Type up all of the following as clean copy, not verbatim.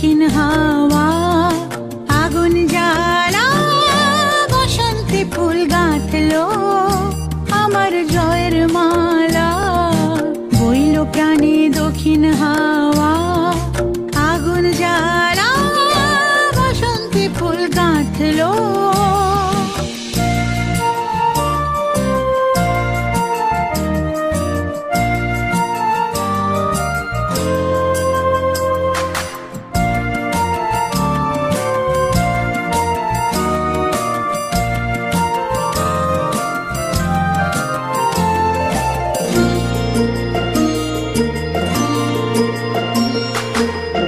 দক্ষিণ হাওয়া আগুন জ্বালা বসন্তে ফুল গাঁথলো আমার জয়ের মালা বইল প্রাণে দক্ষিণ হাওয়া আগুন জ্বালা বসন্তে ফুল গাঁথলো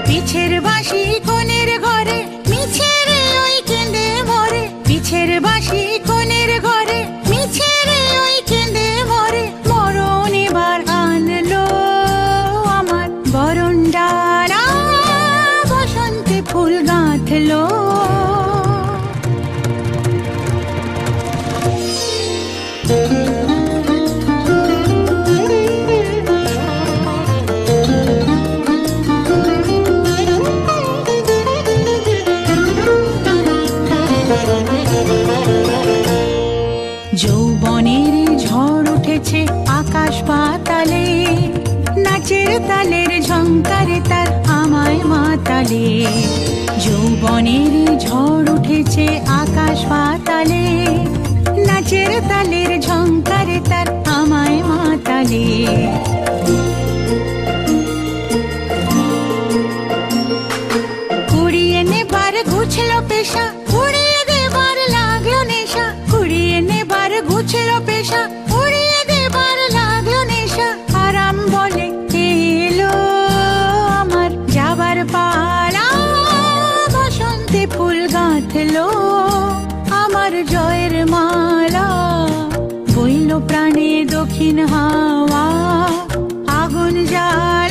পিছের বাঁশি কোণের ঘরে মিছে রে ওই কেঁদে মরে পিছের বাঁশি কোণের ঘরে মিছে রে ওই কেঁদে মরে মরণ এবার আনলো আমার বরণ ডালা বসন্তে ফুল গাঁথলো যৌবনের ঝড় উঠেছে আকাশ পাতালে নাচের তালের ঝংকারে তার আমায় মাতালে যৌবনের ঝড় উঠেছে আকাশ পাতালে নাচের তালের ঝংকারে তার আমায় মাতালে কুড়িয়ে নেবার ঘুছলো পেশা উড়িয়ে দেবার লাগলো নেশা কুড়িয়ে নেবার ঘুছলো পেশা উড়িয়ে দেবার লাগলো নেশা আরাম বলে এলো আমার যাবার পালা বসন্তে ফুল গাঁথলো আমার জয়ের মালা বইল প্রাণে দক্ষিণ হাওয়া আগুন জ্বালা